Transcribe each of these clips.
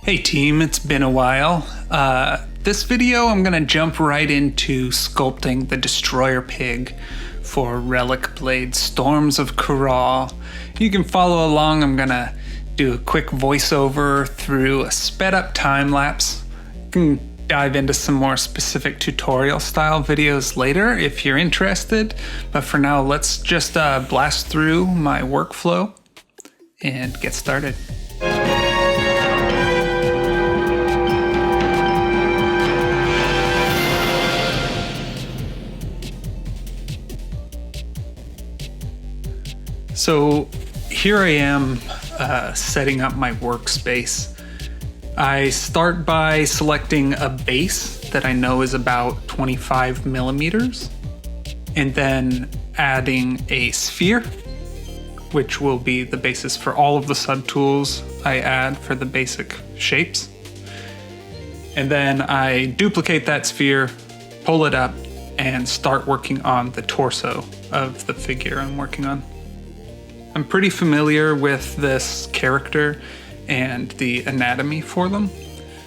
Hey team, it's been a while. This video I'm gonna jump right into sculpting the Destroyer Pig for Relic Blade Storms of Kharaa. You can follow along. I'm gonna do a quick voiceover through a sped up time lapse. You can dive into some more specific tutorial style videos later if you're interested, but for now let's just blast through my workflow and get started. So here I am setting up my workspace. I start by selecting a base that I know is about 25 millimeters, and then adding a sphere, which will be the basis for all of the subtools I add for the basic shapes. And then I duplicate that sphere, pull it up, and start working on the torso of the figure I'm working on. I'm pretty familiar with this character and the anatomy for them,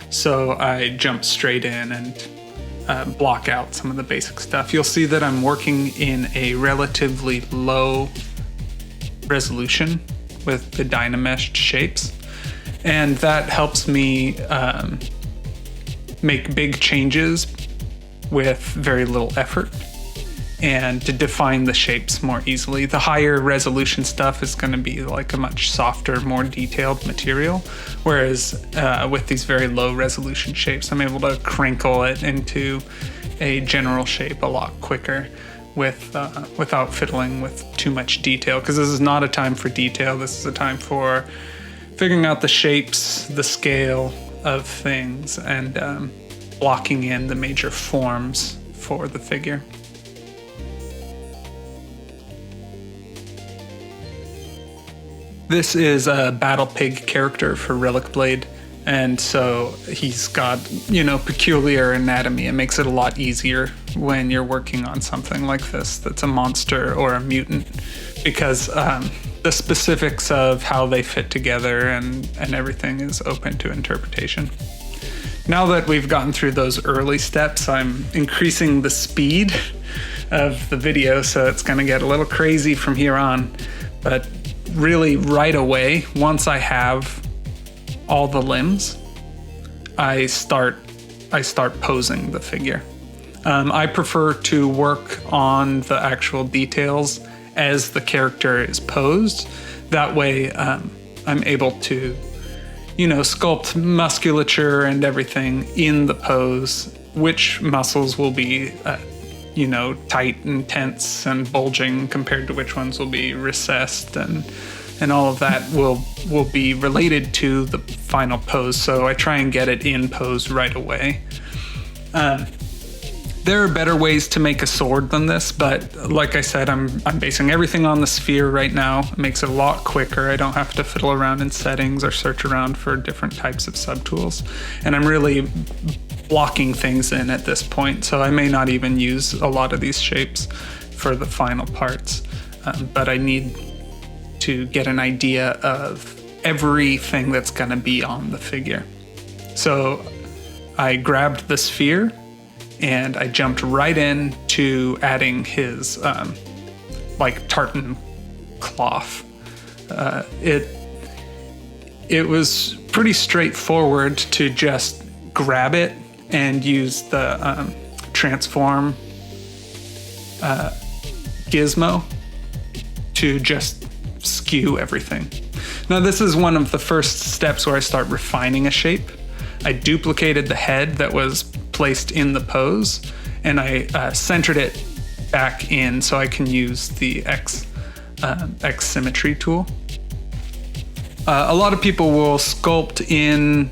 so I jump straight in and block out some of the basic stuff. You'll see that I'm working in a relatively low resolution with the Dynameshed shapes, and that helps me make big changes with very little effort and to define the shapes more easily. The higher resolution stuff is going to be like a much softer, more detailed material, whereas with these very low resolution shapes, I'm able to crinkle it into a general shape a lot quicker without fiddling with too much detail, because this is not a time for detail. This is a time for figuring out the shapes, the scale of things, and blocking in the major forms for the figure. This is a Battle Pig character for Relic Blade, and so he's got, peculiar anatomy. It makes it a lot easier when you're working on something like this that's a monster or a mutant, because the specifics of how they fit together and everything is open to interpretation. Now that we've gotten through those early steps, I'm increasing the speed of the video, so it's going to get a little crazy from here on, but really right away, once I have all the limbs, I start posing the figure. I prefer to work on the actual details as the character is posed. That way I'm able to, sculpt musculature and everything in the pose, which muscles will be tight and tense and bulging compared to which ones will be recessed, and all of that will be related to the final pose. So I try and get it in pose right away. There are better ways to make a sword than this, but like I said, I'm basing everything on the sphere right now. It makes it a lot quicker. I don't have to fiddle around in settings or search around for different types of subtools. And I'm really blocking things in at this point, so I may not even use a lot of these shapes for the final parts, but I need to get an idea of everything that's going to be on the figure. So I grabbed the sphere and I jumped right in to adding his tartan cloth. It was pretty straightforward to just grab it and use the transform gizmo to just skew everything. Now this is one of the first steps where I start refining a shape. I duplicated the head that was placed in the pose, and I centered it back in so I can use the X symmetry tool. A lot of people will sculpt in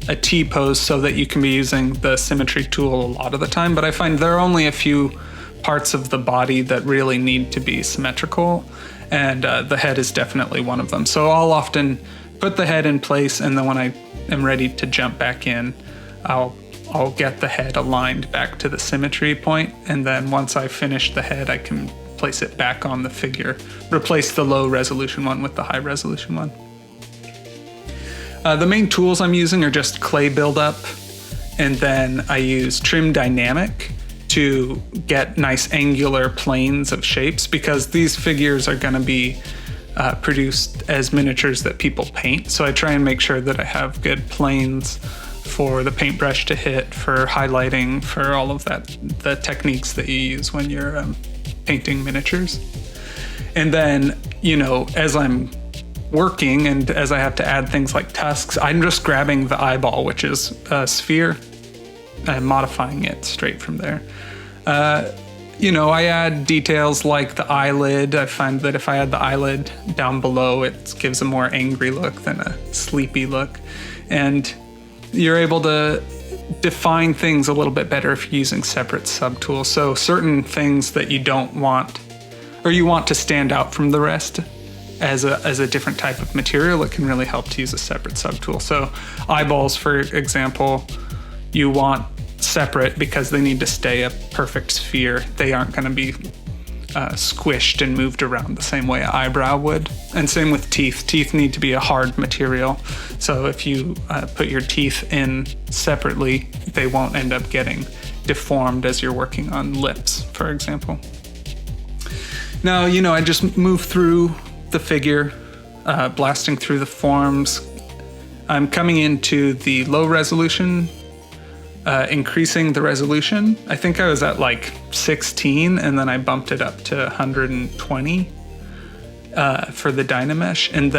a T pose so that you can be using the symmetry tool a lot of the time, but I find there are only a few parts of the body that really need to be symmetrical, and the head is definitely one of them. So I'll often put the head in place, and then when I am ready to jump back in, I'll get the head aligned back to the symmetry point, and then once I finish the head, I can place it back on the figure, replace the low resolution one with the high resolution one. The main tools I'm using are just clay buildup, and then I use trim dynamic to get nice angular planes of shapes, because these figures are going to be produced as miniatures that people paint. So I try and make sure that I have good planes for the paintbrush to hit, for highlighting, for all of that, the techniques that you use when you're painting miniatures. And then, you know, as I'm working and as I have to add things like tusks, I'm just grabbing the eyeball, which is a sphere, and modifying it straight from there. You know, I add details like the eyelid. I find that if I add the eyelid down below, it gives a more angry look than a sleepy look. And you're able to define things a little bit better if you're using separate subtools. So certain things that you don't want, or you want to stand out from the rest as a different type of material, it can really help to use a separate subtool. So eyeballs, for example, you want separate because they need to stay a perfect sphere. They aren't going to be squished and moved around the same way an eyebrow would. And same with teeth. Teeth need to be a hard material. So if you put your teeth in separately, they won't end up getting deformed as you're working on lips, for example. Now, you know, I just move through the figure, blasting through the forms. I'm coming into the low resolution, increasing the resolution. I think I was at like 16 and then I bumped it up to 120 for the Dynamesh. And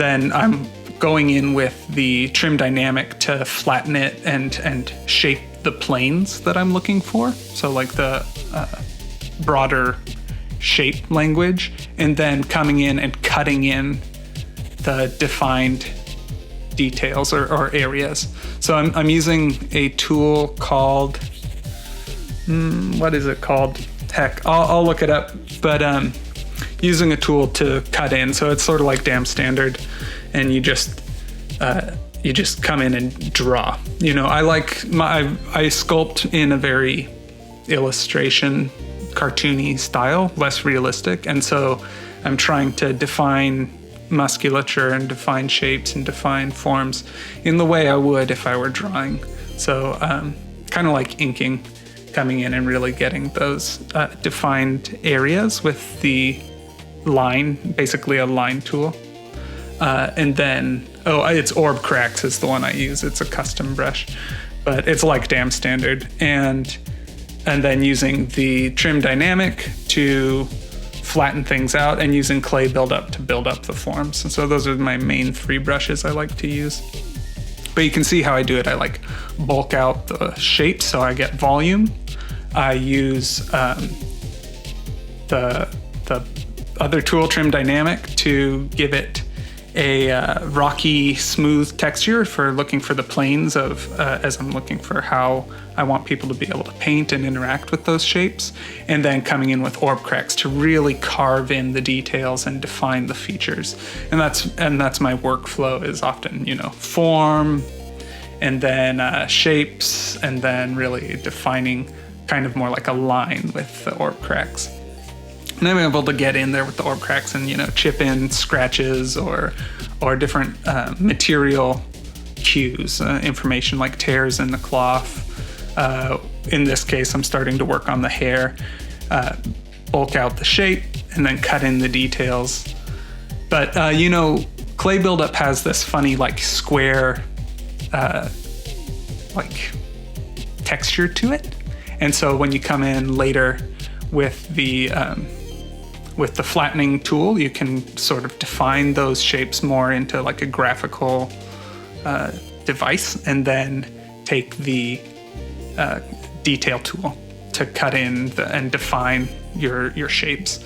then I'm going in with the trim dynamic to flatten it and shape the planes that I'm looking for. So like the broader shape language, and then coming in and cutting in the defined details or areas. So I'm using a tool called, what is it called? Heck, I'll look it up, but using a tool to cut in. So it's sort of like DamStandard, and you just come in and draw. You know, I sculpt in a very illustration, cartoony style, less realistic, and so I'm trying to define musculature and define shapes and define forms in the way I would if I were drawing. So kind of like inking, coming in and really getting those defined areas with the line, basically a line tool. And then, it's Orb Cracks is the one I use. It's a custom brush, but it's like DamStandard. And then using the trim dynamic to flatten things out, and using clay buildup to build up the forms. And so those are my main 3 brushes I like to use. But you can see how I do it. I like bulk out the shapes so I get volume. I use the other tool, trim dynamic, to give it a rocky, smooth texture for looking for the planes of as I'm looking for how I want people to be able to paint and interact with those shapes. And then coming in with Orb Cracks to really carve in the details and define the features. And that's my workflow, is often, you know, form, and then shapes, and then really defining kind of more like a line with the Orb Cracks. And I'm able to get in there with the Orb Cracks and, you know, chip in scratches or different material cues, information like tears in the cloth. In this case, I'm starting to work on the hair, bulk out the shape, and then cut in the details. But, you know, clay buildup has this funny, like, square, like, texture to it. And so when you come in later with the flattening tool, you can sort of define those shapes more into like a graphical device, and then take the detail tool to cut in and define your shapes.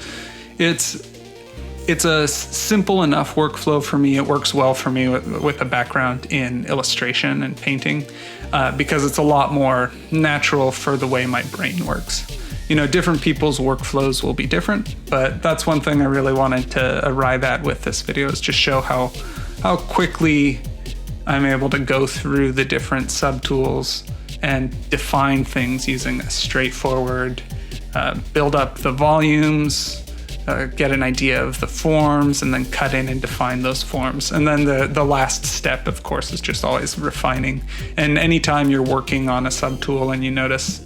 It's a simple enough workflow for me. It works well for me with a background in illustration and painting, because it's a lot more natural for the way my brain works. You know, different people's workflows will be different, but that's one thing I really wanted to arrive at with this video, is just show how quickly I'm able to go through the different subtools and define things using a straightforward build up the volumes, get an idea of the forms, and then cut in and define those forms. And then the last step, of course, is just always refining. And anytime you're working on a subtool and you notice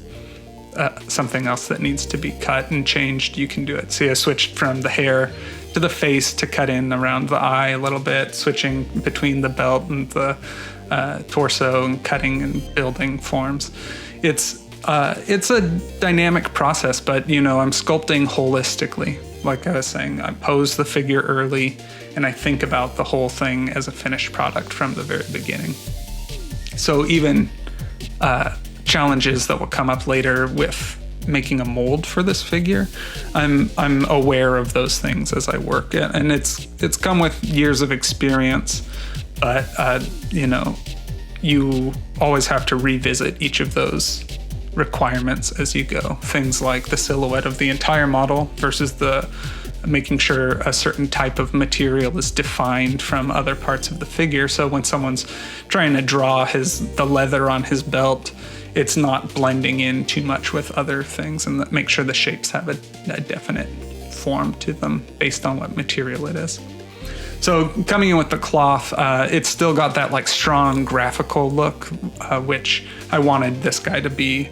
something else that needs to be cut and changed, you can do it. See, I switched from the hair to the face to cut in around the eye a little bit, switching between the belt and the torso, and cutting and building forms. It's a dynamic process, but I'm sculpting holistically. Like I was saying, I pose the figure early, and I think about the whole thing as a finished product from the very beginning. So even challenges that will come up later with making a mold for this figure, I'm aware of those things as I work it, and it's come with years of experience. But you always have to revisit each of those requirements as you go. Things like the silhouette of the entire model versus making sure a certain type of material is defined from other parts of the figure. So when someone's trying to draw the leather on his belt, it's not blending in too much with other things, and make sure the shapes have a definite form to them based on what material it is. So coming in with the cloth, it's still got that like strong graphical look, which I wanted this guy to be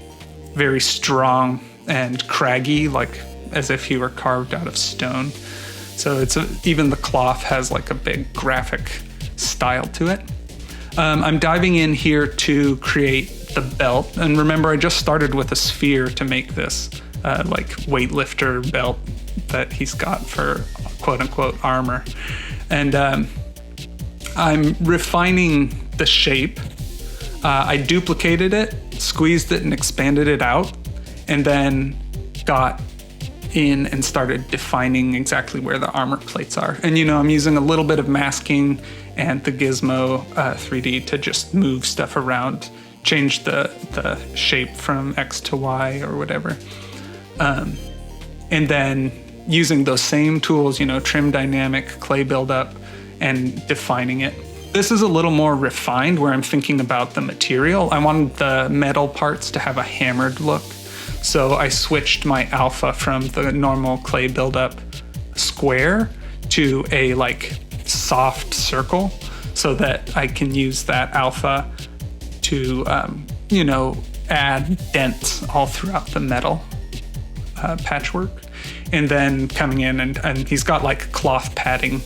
very strong and craggy, like as if he were carved out of stone. So even the cloth has like a big graphic style to it. I'm diving in here to create the belt, and remember I just started with a sphere to make this like weightlifter belt that he's got for quote-unquote armor. And I'm refining the shape. I duplicated it, squeezed it, and expanded it out, and then got in and started defining exactly where the armor plates are. And I'm using a little bit of masking and the Gizmo 3D to just move stuff around, change the shape from X to Y or whatever. And then using those same tools, trim dynamic, clay buildup, and defining it. This is a little more refined where I'm thinking about the material. I wanted the metal parts to have a hammered look. So I switched my alpha from the normal clay buildup square to a like soft circle, so that I can use that alpha to, add dents all throughout the metal patchwork. And then coming in and he's got like cloth padding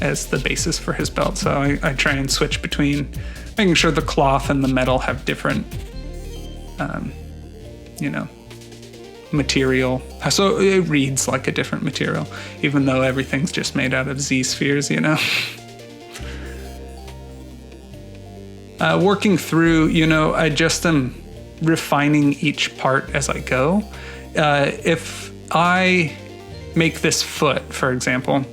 as the basis for his belt. So I try and switch between making sure the cloth and the metal have different, material. So it reads like a different material, even though everything's just made out of Z spheres, Working through, I just am refining each part as I go. If I make this foot, for example,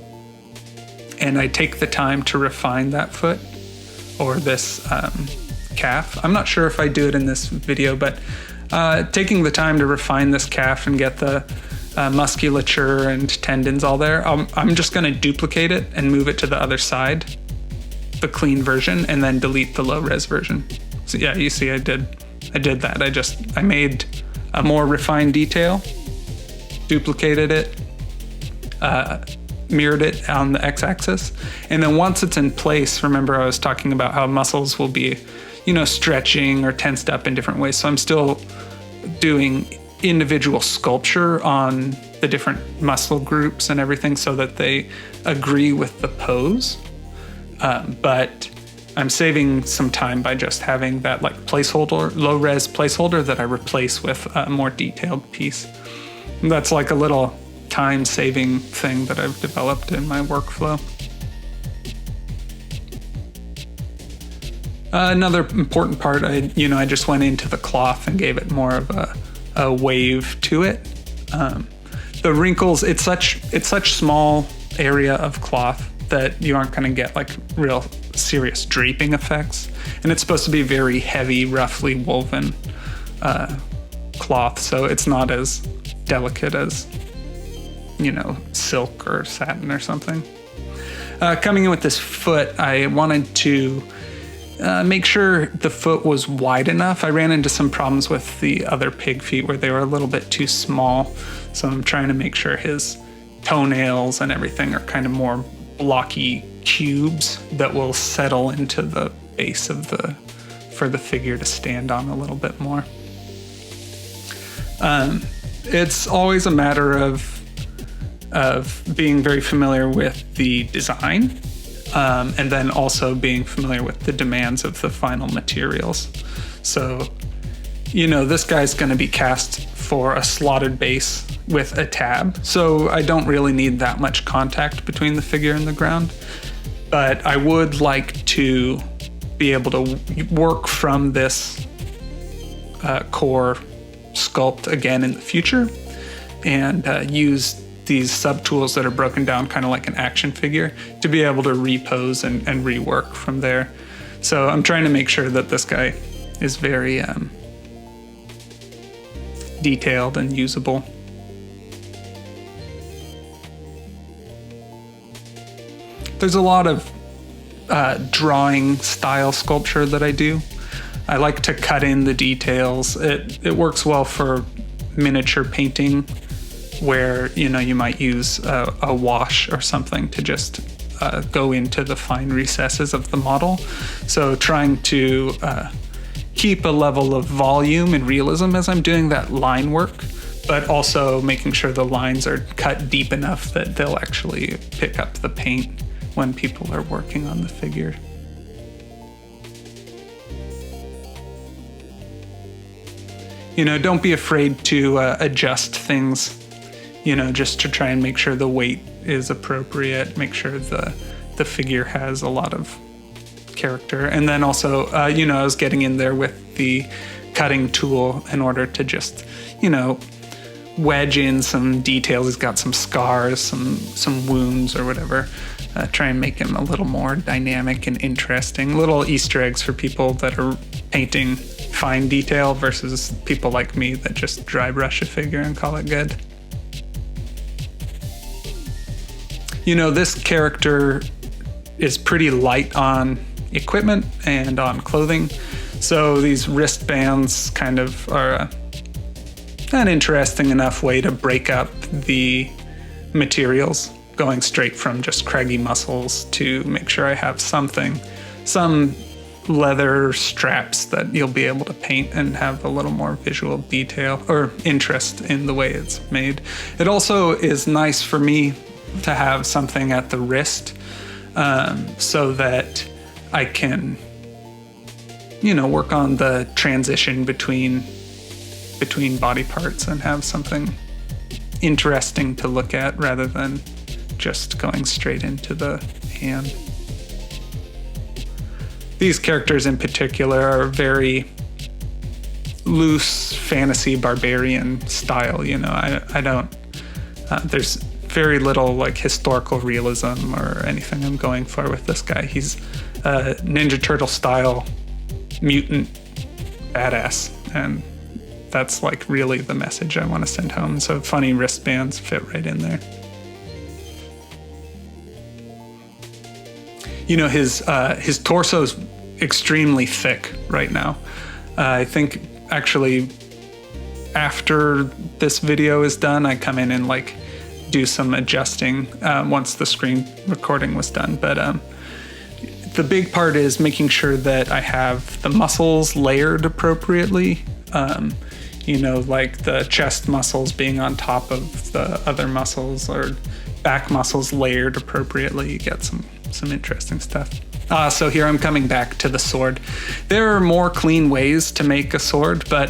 and I take the time to refine that foot or this calf. I'm not sure if I do it in this video, but taking the time to refine this calf and get the musculature and tendons all there, I'm just going to duplicate it and move it to the other side, the clean version, and then delete the low res version. So yeah, you see I did that. I made a more refined detail, duplicated it, mirrored it on the x-axis, and then once it's in place, remember I was talking about how muscles will be, stretching or tensed up in different ways. So I'm still doing individual sculpture on the different muscle groups and everything so that they agree with the pose. But I'm saving some time by just having that like placeholder, low res placeholder that I replace with a more detailed piece. And that's like a little time saving thing that I've developed in my workflow. Another important part, I just went into the cloth and gave it more of a wave to it. The wrinkles, it's such small area of cloth that you aren't going to get like real serious draping effects. And it's supposed to be very heavy, roughly woven cloth, so it's not as delicate as, silk or satin or something. Coming in with this foot, I wanted to make sure the foot was wide enough. I ran into some problems with the other pig feet where they were a little bit too small. So I'm trying to make sure his toenails and everything are kind of more blocky cubes that will settle into the base of for the figure to stand on a little bit more. It's always a matter of being very familiar with the design, and then also being familiar with the demands of the final materials. So, this guy's going to be cast for a slotted base with a tab, so I don't really need that much contact between the figure and the ground. But I would like to be able to work from this core sculpt again in the future, and use these subtools that are broken down kind of like an action figure to be able to repose and rework from there. So I'm trying to make sure that this guy is very detailed and usable. There's a lot of drawing style sculpture that I do. I like to cut in the details. It works well for miniature painting, where you might use a wash or something to just go into the fine recesses of the model. So trying to keep a level of volume and realism as I'm doing that line work, but also making sure the lines are cut deep enough that they'll actually pick up the paint when people are working on the figure. Don't be afraid to adjust things, just to try and make sure the weight is appropriate, make sure the figure has a lot of character. And then also, I was getting in there with the cutting tool in order to just, wedge in some details. He's got some scars, some wounds or whatever. Try and make him a little more dynamic and interesting. Little Easter eggs for people that are painting fine detail versus people like me that just dry brush a figure and call it good. This character is pretty light on equipment and on clothing, so these wristbands kind of are an interesting enough way to break up the materials, going straight from just craggy muscles to make sure I have some leather straps that you'll be able to paint and have a little more visual detail or interest in the way it's made. It also is nice for me to have something at the wrist, so that I can, work on the transition between body parts and have something interesting to look at rather than just going straight into the hand. These characters in particular are very loose fantasy barbarian style. I don't, there's very little like historical realism or anything I'm going for with this guy. He's a Ninja Turtle style mutant badass, and that's like really the message I want to send home. So funny wristbands fit right in there. His torso's extremely thick right now. I think actually after this video is done, I come in and like do some adjusting once the screen recording was done. But the big part is making sure that I have the muscles layered appropriately. Like the chest muscles being on top of the other muscles, or back muscles layered appropriately. You get some interesting stuff. So here I'm coming back to the sword. There are more clean ways to make a sword, but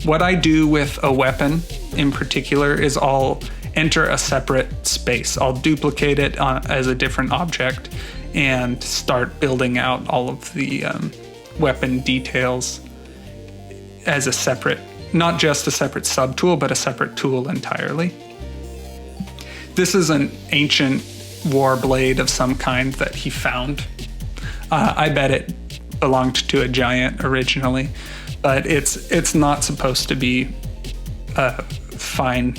what I do with a weapon in particular is I'll enter a separate space. I'll duplicate it as a different object and start building out all of the weapon details as a separate, not just a separate subtool, but a separate tool entirely. This is an ancient war blade of some kind that he found. I bet it belonged to a giant originally, but it's not supposed to be a fine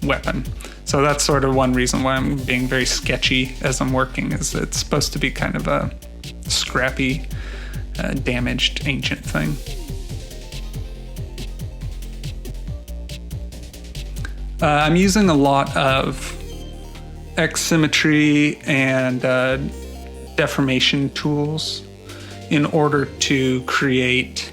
weapon. So that's sort of one reason why I'm being very sketchy as I'm working, is it's supposed to be kind of a scrappy, damaged ancient thing. I'm using a lot of X symmetry and deformation tools in order to create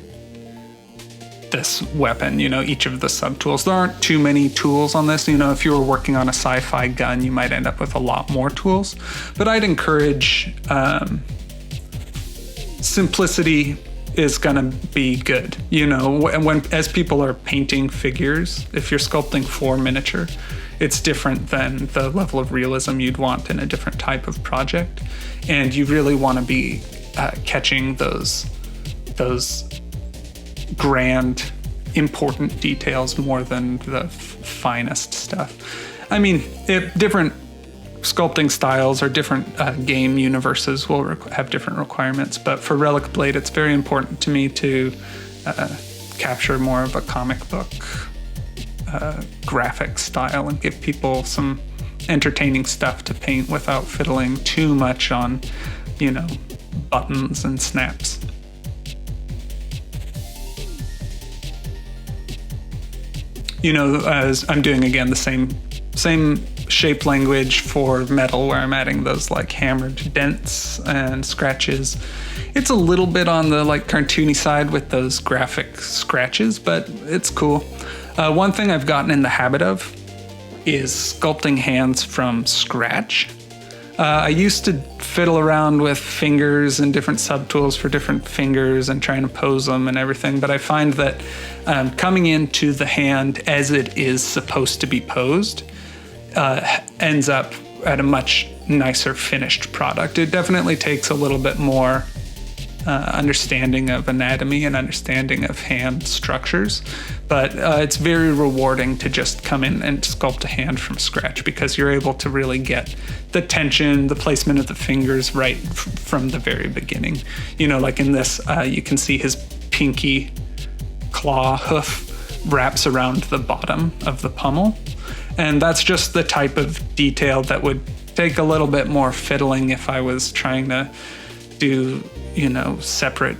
this weapon, each of the subtools. There aren't too many tools on this. If you were working on a sci-fi gun, you might end up with a lot more tools. But I'd encourage simplicity is gonna be good. As people are painting figures, if you're sculpting for miniature, it's different than the level of realism you'd want in a different type of project. And you really want to be catching those grand, important details more than the finest stuff. I mean, different sculpting styles or different game universes will have different requirements, but for Relic Blade, it's very important to me to capture more of a comic book graphic style and give people some entertaining stuff to paint without fiddling too much on, buttons and snaps. As I'm doing again the same shape language for metal, where I'm adding those like hammered dents and scratches. It's a little bit on the like cartoony side with those graphic scratches, but it's cool. One thing I've gotten in the habit of is sculpting hands from scratch. I used to fiddle around with fingers and different subtools for different fingers and trying to pose them and everything, but I find that coming into the hand as it is supposed to be posed ends up at a much nicer finished product. It definitely takes a little bit more understanding of anatomy and understanding of hand structures, but it's very rewarding to just come in and sculpt a hand from scratch, because you're able to really get the tension, the placement of the fingers right from the very beginning. Like in this, you can see his pinky claw hoof wraps around the bottom of the pommel, and that's just the type of detail that would take a little bit more fiddling if I was trying to do separate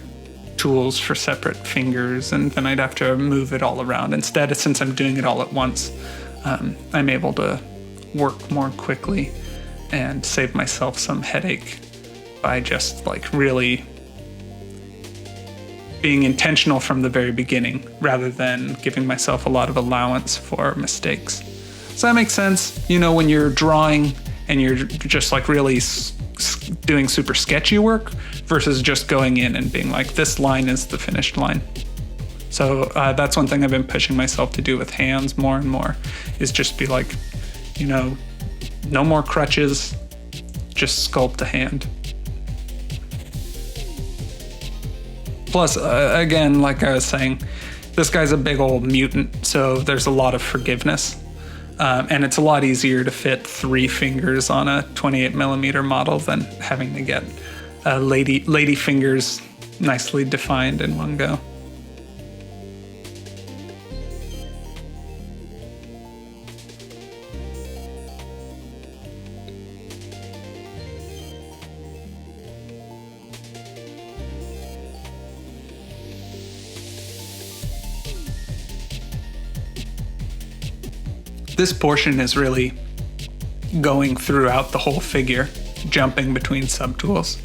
tools for separate fingers, and then I'd have to move it all around. Instead, since I'm doing it all at once, I'm able to work more quickly and save myself some headache by just like really being intentional from the very beginning rather than giving myself a lot of allowance for mistakes. Does that make sense? When you're drawing and you're just like really doing super sketchy work versus just going in and being like, this line is the finished line. So that's one thing I've been pushing myself to do with hands more and more, is just be like, no more crutches, just sculpt a hand. Plus, again, like I was saying, this guy's a big old mutant, so there's a lot of forgiveness. And it's a lot easier to fit 3 fingers on a 28mm model than having to get lady fingers nicely defined in one go. This portion is really going throughout the whole figure, jumping between subtools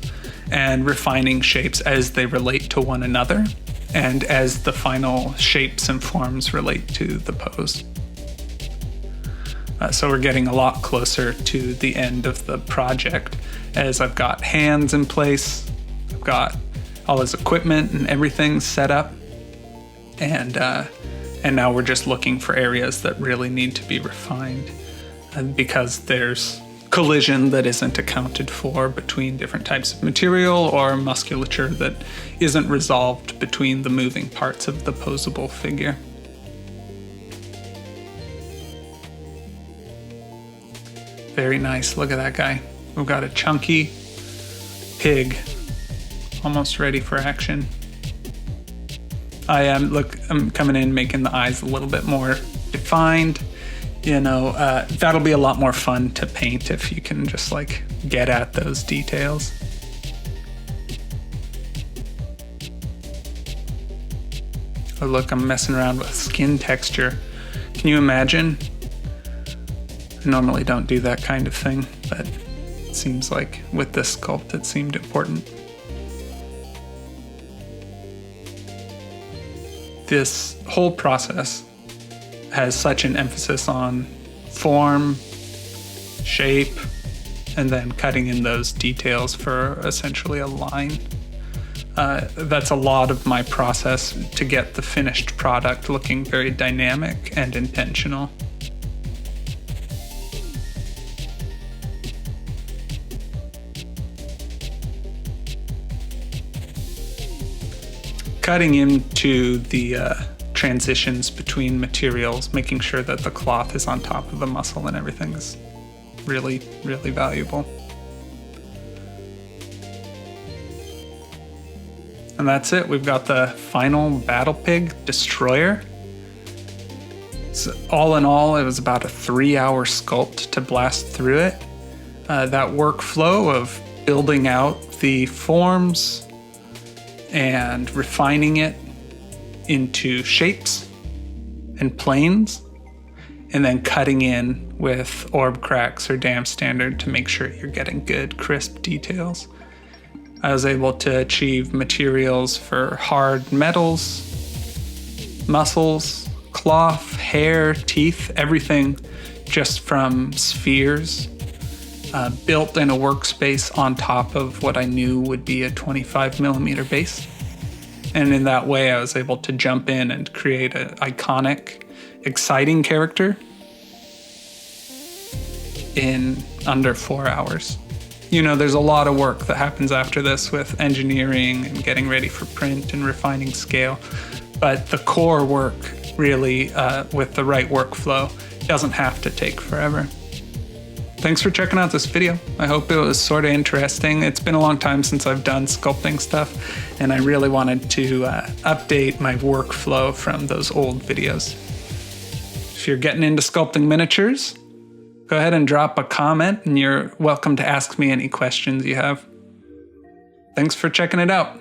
and refining shapes as they relate to one another and as the final shapes and forms relate to the pose. So we're getting a lot closer to the end of the project, as I've got hands in place, I've got all his equipment and everything set up, and now we're just looking for areas that really need to be refined, because there's collision that isn't accounted for between different types of material or musculature that isn't resolved between the moving parts of the posable figure. Very nice. Look at that guy. We've got a chunky pig almost ready for action. I'm coming in making the eyes a little bit more defined. That'll be a lot more fun to paint if you can just like get at those details. Oh look, I'm messing around with skin texture. Can you imagine I normally don't do that kind of thing, but it seems like with this sculpt it seemed important. This whole process has such an emphasis on form, shape, and then cutting in those details for essentially a line. That's a lot of my process to get the finished product looking very dynamic and intentional. Cutting into the transitions between materials, making sure that the cloth is on top of the muscle and everything is really, really valuable. And that's it. We've got the final Battle Pig Destroyer. So all in all, it was about a 3-hour sculpt to blast through it. That workflow of building out the forms and refining it into shapes and planes, and then cutting in with Orb Cracks or DamStandard to make sure you're getting good, crisp details. I was able to achieve materials for hard metals, muscles, cloth, hair, teeth, everything just from spheres, built in a workspace on top of what I knew would be a 25mm base. And in that way, I was able to jump in and create an iconic, exciting character in under 4 hours. You know, there's a lot of work that happens after this with engineering and getting ready for print and refining scale. But the core work really, with the right workflow, doesn't have to take forever. Thanks for checking out this video. I hope it was sort of interesting. It's been a long time since I've done sculpting stuff, and I really wanted to update my workflow from those old videos. If you're getting into sculpting miniatures, go ahead and drop a comment, and you're welcome to ask me any questions you have. Thanks for checking it out.